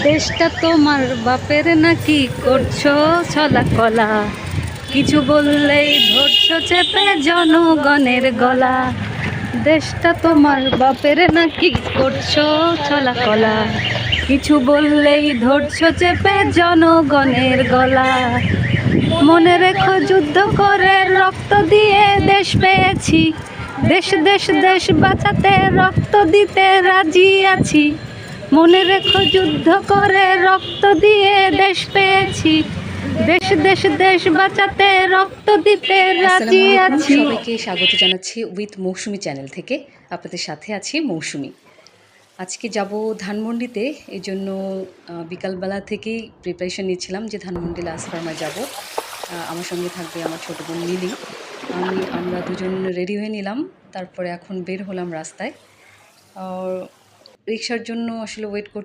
দেশটা তোমার বাপের নাকি করছো ছলা কলা, কিছু বললেই ধরছো চেপে জনগণের গলা। দেশটা তোমার বাপের নাকি করছো ছলা কলা, কিছু বললেই ধরছো চেপে জনগণের গলা। মনে রেখো যুদ্ধ করে রক্ত দিয়ে দেশ পেয়েছি, দেশ দেশ দেশ বাঁচাতে রক্ত দিতে রাজি আছি। মনে রেখো যুদ্ধ করে রক্ত দিয়ে দেশ পেয়েছি, দেশ দেশ দেশ বাঁচাতে রক্ত দিতে আসসালামু রাজি আলাইকুম, আছি। সবাইকে স্বাগত জানাচ্ছি উইথ মৌসুমি চ্যানেল থেকে। আপনাদের সাথে আছি মৌসুমি। আজকে যাব ধানমন্ডিতে, এই জন্য বিকালবেলা থেকেই প্রিপারেশন নিচ্ছিলাম যে ধানমন্ডি লাস্ট ফার্মায় যাব। আমার সঙ্গে থাকবে আমার ছোটো বোন লিলি। আমরা দুজন রেডি হয়ে নিলাম, তারপরে এখন বের হলাম রাস্তায়। রিক্সার জন্য আসলে ওয়েট করছি।